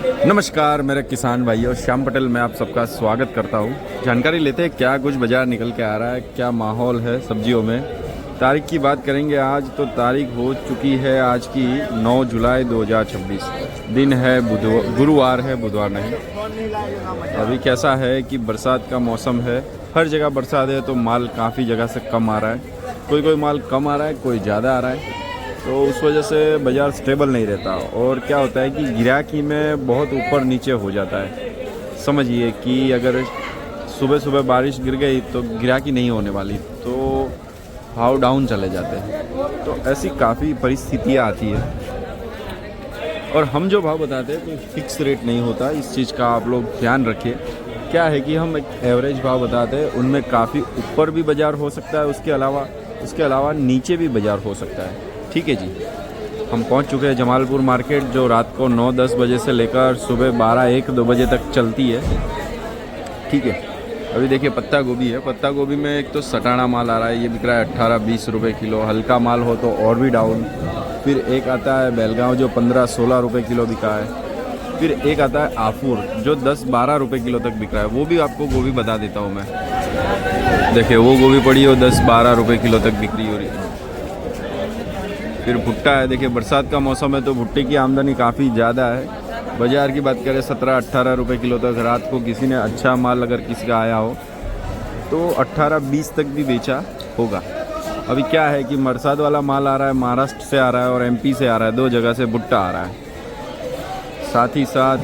नमस्कार मेरे किसान भाइयों, श्याम पटेल मैं आप सबका स्वागत करता हूं। जानकारी लेते हैं क्या कुछ बाज़ार निकल के आ रहा है, क्या माहौल है सब्जियों में। तारीख की बात करेंगे। आज तो तारीख हो चुकी है आज की 9 जुलाई 2026। दिन है गुरुवार है, बुधवार नहीं। अभी कैसा है कि बरसात का मौसम है, हर जगह बरसात है तो माल काफ़ी जगह से कम आ रहा है। कोई माल कम आ रहा है, कोई ज़्यादा आ रहा है, तो उस वजह से बाज़ार स्टेबल नहीं रहता। और क्या होता है कि गिराकी में बहुत ऊपर नीचे हो जाता है। समझिए कि अगर सुबह सुबह बारिश गिर गई तो गिराकी नहीं होने वाली, तो भाव डाउन चले जाते हैं। तो ऐसी काफ़ी परिस्थितियाँ आती है और हम जो भाव बताते हैं कोई फिक्स रेट नहीं होता। इस चीज़ का आप लोग ध्यान रखिए। क्या है कि हम एक एवरेज भाव बताते हैं, उनमें काफ़ी ऊपर भी बाज़ार हो सकता है, उसके अलावा नीचे भी बाज़ार हो सकता है। ठीक है जी, हम पहुंच चुके हैं जमालपुर मार्केट, जो रात को 9-10 बजे से लेकर सुबह 12-1-2 बजे तक चलती है। ठीक है, अभी देखिए पत्ता गोभी है। पत्ता गोभी में एक तो सटाना माल आ रहा है, ये बिक रहा है 18-20 रुपये किलो। हल्का माल हो तो और भी डाउन। फिर एक आता है बेलगांव जो 15-16 रुपये किलो बिका है। फिर एक आता है आफूर जो 10-12 रुपये किलो तक बिक रहा है। वो भी आपको गोभी बता देता हूँ मैं। देखिए वो गोभी पड़ी हो 10-12 रुपये किलो तक बिक्री हो रही है। फिर भुट्टा है। देखिए बरसात का मौसम है तो भुट्टे की आमदनी काफ़ी ज़्यादा है। बाज़ार की बात करें 17-18 रुपये किलो तक। रात को किसी ने अच्छा माल अगर किसी का आया हो तो 18-20 तक भी बेचा होगा। अभी क्या है कि बरसात वाला माल आ रहा है, महाराष्ट्र से आ रहा है और एमपी से आ रहा है। 2 जगह से भुट्टा आ रहा है। साथ ही साथ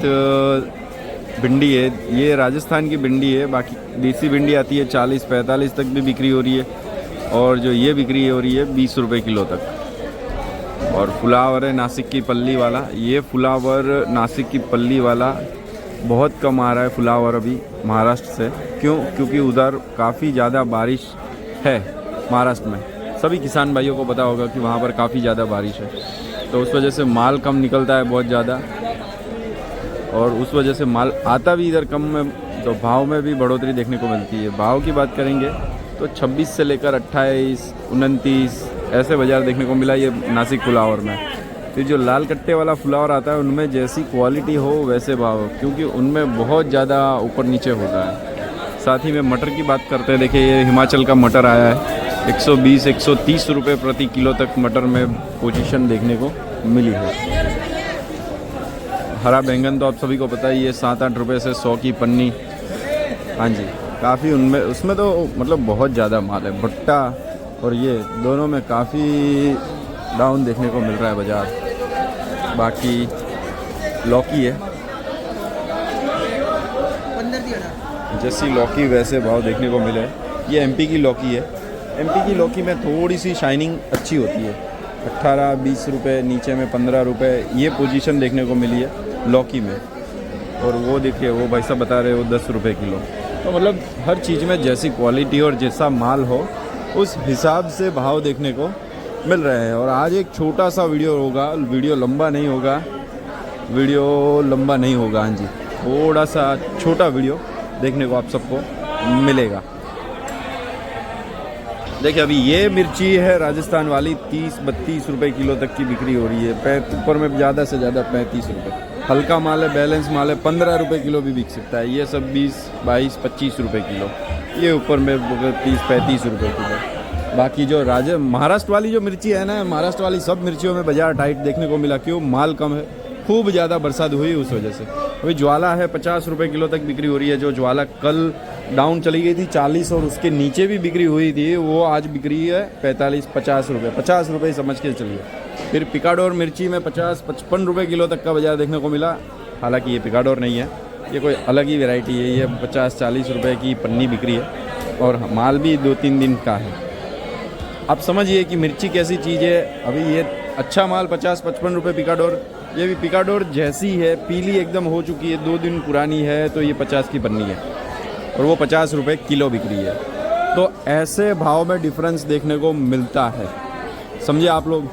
भिंडी है, ये राजस्थान की भिंडी है। बाकी देसी भिंडी आती है 40-45 तक भी बिक्री हो रही है। और जो ये बिक्री हो रही है 20 रुपये किलो तक। और फ्लावर है नासिक की पल्ली वाला। ये फ्लावर नासिक की पल्ली वाला बहुत कम आ रहा है फ्लावर अभी महाराष्ट्र से। क्योंकि उधर काफ़ी ज़्यादा बारिश है महाराष्ट्र में। सभी किसान भाइयों को पता होगा कि वहाँ पर काफ़ी ज़्यादा बारिश है, तो उस वजह से माल कम निकलता है बहुत ज़्यादा। और उस वजह से माल आता भी इधर कम में, तो भाव में भी बढ़ोतरी देखने को मिलती है। भाव की बात करेंगे तो 26 से लेकर 28-29 ऐसे बाज़ार देखने को मिला ये नासिक फ्लावर में। फिर जो लाल कट्टे वाला फ्लावर आता है उनमें जैसी क्वालिटी हो वैसे भाव, क्योंकि उनमें बहुत ज़्यादा ऊपर नीचे होता है। साथ ही में मटर की बात करते हैं। देखिए ये हिमाचल का मटर आया है 120-130 रुपये प्रति किलो तक मटर में पोजीशन देखने को मिली है। हरा बैंगन तो आप सभी को पता ही है 7-8 रुपये से 100 की पन्नी। हाँ जी, काफ़ी उसमें तो मतलब बहुत ज़्यादा माल है। भुट्टा और ये दोनों में काफ़ी डाउन देखने को मिल रहा है बाज़ार। बाकी लौकी है, जैसी लौकी वैसे भाव देखने को मिले। ये एमपी की लौकी है। एमपी की लौकी में थोड़ी सी शाइनिंग अच्छी होती है। 18-20 रुपये, नीचे में 15 रुपये, ये पोजीशन देखने को मिली है लौकी में। और वो देखिए वो भाई साहब बता रहे हो 10 रुपये किलो। तो मतलब हर चीज़ में जैसी क्वालिटी और जैसा माल हो उस हिसाब से भाव देखने को मिल रहे हैं। और आज एक छोटा सा वीडियो होगा, वीडियो लंबा नहीं होगा। हाँ जी, थोड़ा सा छोटा वीडियो देखने को आप सबको मिलेगा। देखिए अभी ये मिर्ची है राजस्थान वाली 30-32 रुपये किलो तक की बिक्री हो रही है। ऊपर में ज़्यादा से ज़्यादा 35 रुपये। हल्का माल है, बैलेंस माल है, 15 रुपये किलो भी बिक सकता है। ये सब 20-22-25 रुपये किलो। ये ऊपर में 30-35 रुपये किलो। बाकी जो महाराष्ट्र वाली जो मिर्ची है ना, महाराष्ट्र वाली सब मिर्चियों में बाज़ार टाइट देखने को मिला। क्यों? माल कम है, खूब ज़्यादा बरसात हुई उस वजह से। अभी ज्वाला है 50 रुपये किलो तक बिक्री हो रही है। जो ज्वाला कल डाउन चली गई थी 40 और उसके नीचे भी बिक्री हुई थी, वो आज बिक्री है 45-50 रुपये। 50 रुपये समझ के चलिए। फिर पिकाडोर मिर्ची में 50-55 रुपये किलो तक का बाज़ार देखने को मिला। हालांकि ये पिकाडोर नहीं है, ये कोई अलग ही वैरायटी है। ये 50-40 रुपये की पन्नी बिक्री है और माल भी 2-3 दिन का है। आप समझिए कि मिर्ची कैसी चीज़ है। अभी ये अच्छा माल 50-55 रुपये पिकाडोर। ये भी पिकाडोर जैसी है, पीली एकदम हो चुकी है, 2 दिन पुरानी है, तो ये 50 की पन्नी है और वो 50 रुपये किलो बिक्री है। तो ऐसे भाव में डिफरेंस देखने को मिलता है, समझिए आप लोग।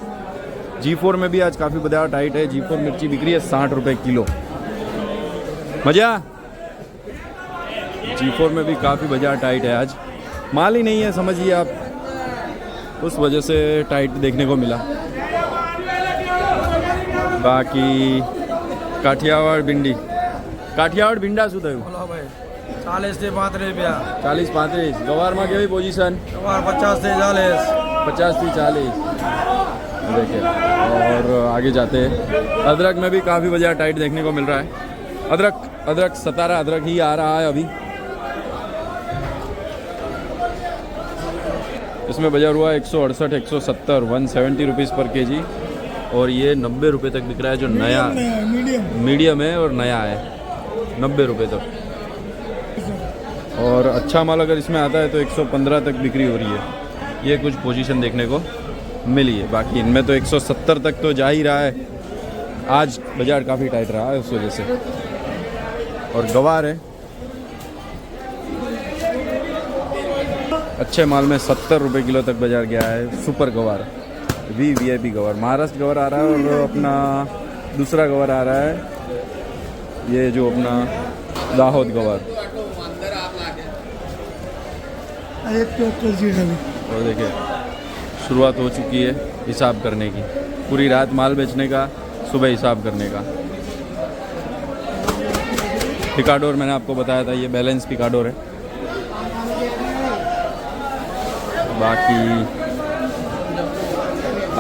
G4 में भी आज काफ़ी बाज़ार टाइट है। G4 मिर्ची बिक्री है 60 रुपये किलो। मजा G4 में भी काफ़ी बाज़ार टाइट है। आज माल ही नहीं है, समझिए आप, उस वजह से टाइट देखने को मिला। बाकी કાઠિયાવાડ ભીંડી. કાઠિયાવાડ ભીંડા શું થયું? બોલો ભાઈ 40 થી 35 રૂપિયા. 40-35. ગવારમાં કેવી પોजीशन? સવાર 50 થી 40. 50 થી 40. देखिए और आगे जाते हैं. अदरक में भी काफ़ी बाजार टाइट देखने को मिल रहा है. अदरक 17 अदरक ही आ रहा है अभी. इसमें बाजार हुआ 168, 170, 170 रुपीज़ पर केजी. और ये 90 रुपये तक बिक रहा है जो नया मीडियम है और नया है 90 रुपये तक. और अच्छा माल अगर इसमें आता है तो 115 तक बिक्री हो रही है. ये कुछ पोजीशन देखने को मिली है. बाकी इनमें तो 170 तक तो जा ही रहा है. आज बाजार काफ़ी टाइट रहा है उस वजह से. और गवार है अच्छे माल में 70 रुपये किलो तक बाजार गया है. सुपर गवार VIP गवार. महाराष्ट्र गवार आ रहा है और अपना दूसरा गवार आ रहा है ये जो अपना दाहोद गवार. और देखिए शुरुआत हो चुकी है हिसाब करने की. पूरी रात माल बेचने का, सुबह हिसाब करने का. पिकाडोर मैंने आपको बताया था ये बैलेंस पिकाडोर है. बाकी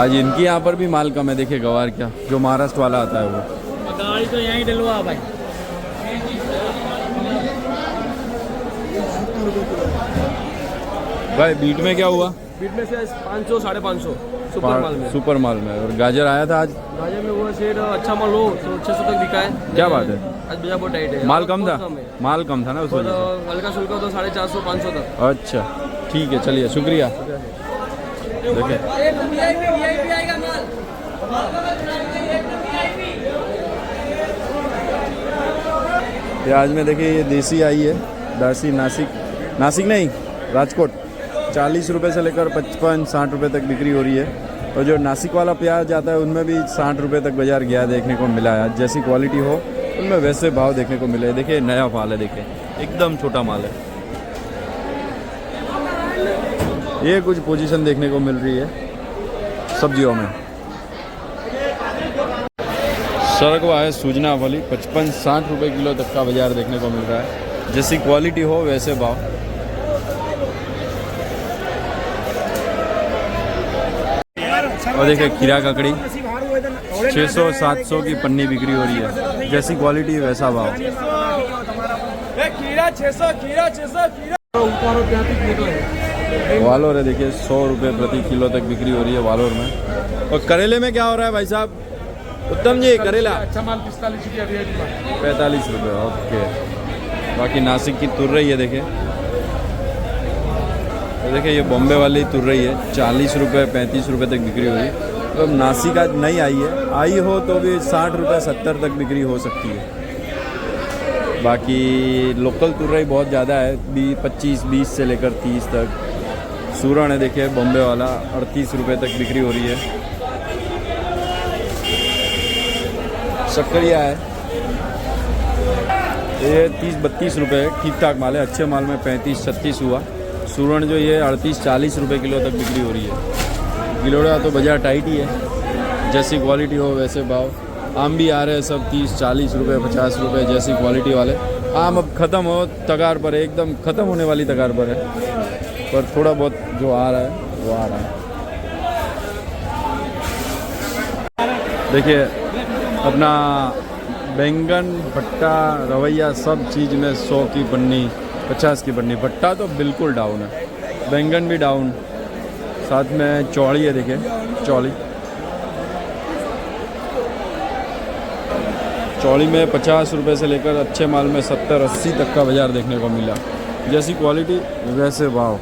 आज इनकी यहाँ पर भी माल कम है. देखिए गवार क्या जो महाराष्ट्र वाला आता है वो गाड़ी तो यहीं डलवा भाई. भाई बीट में क्या हुआ? बीट में से 500 550 सुपर माल में. सुपर माल में. और गाजर आया था आज? गाजर में वो सेट अच्छा माल हो तो 600 तक बिका है. क्या बात है. आज बाजार बहुत टाइट है. माल कम था? माल कम था ना उस और वजह से. हल्का शुल्का तो 450 500 तक. अच्छा ठीक है चलिए शुक्रिया. देखिए ये आज में देखिए ये देसी आई है. देसी नासिक नहीं राजकोट. 40 रुपये से लेकर 55-60 रुपये तक बिक्री हो रही है. और जो नासिक वाला प्याज आता है उनमें भी 60 रुपये तक बाजार गया देखने को मिला है. जैसी क्वालिटी हो उनमें वैसे भाव देखने को मिले. देखिए नया माल है. देखिए एकदम छोटा माल है. ये कुछ पोजीशन देखने को मिल रही है सब्जियों में. सरगवा है सूजना वाली 55-60 रुपये किलो तक का बाजार देखने को मिल रहा है. जैसी क्वालिटी हो वैसे भाव. और देखिए खीरा ककड़ी 600-700 की पन्नी बिक्री हो रही है. जैसी क्वालिटी वैसा भाव. वालोर है देखिए 100 रुपये प्रति किलो तक बिक्री हो रही है वालोर में. और करेले में क्या हो रहा है भाई साहब? उत्तम जी करेला अच्छा माल 45 रुपया. 45 रुपये. ओके. बाकी नासिक की तुर रही है. देखिए तो देखिए ये बॉम्बे वाली तुर रही है 40 रुपये 35 रुपये तक बिक्री हो रही है. तो अब नासिक आज नहीं आई है. आई हो तो भी 60 रुपये 70 तक बिक्री हो सकती है. बाकी लोकल तुर रही बहुत ज़्यादा है 25-20 से लेकर 30 तक. सूरण है देखिए बॉम्बे वाला 38 रुपये तक बिक्री हो रही है. शक्करिया है ये 30-32 रुपये. ठीक ठाक माल है. अच्छे माल में 35-36 हुआ. सूरण जो ये 38-40 रुपये किलो तक बिक्री हो रही है. गिलोड़ा तो बाजार टाइट ही है. जैसी क्वालिटी हो वैसे भाव. आम भी आ रहे हैं सब 30-40 रुपये 50 रुपये जैसी क्वालिटी वाले. आम अब ख़त्म हो तगार पर है. एकदम ख़त्म होने वाली तगार पर है. पर थोड़ा बहुत जो आ रहा है वो आ रहा है. देखिए अपना बैंगन भट्टा रवैया सब चीज़ में 100 की पन्नी 50 की पन्नी. भट्टा तो बिल्कुल डाउन है. बैंगन भी डाउन. साथ में चौड़ी है देखिए चौड़ी में 50 रुपये से लेकर अच्छे माल में 70-80 तक का बाजार देखने को मिला. जैसी क्वालिटी वैसे भाव.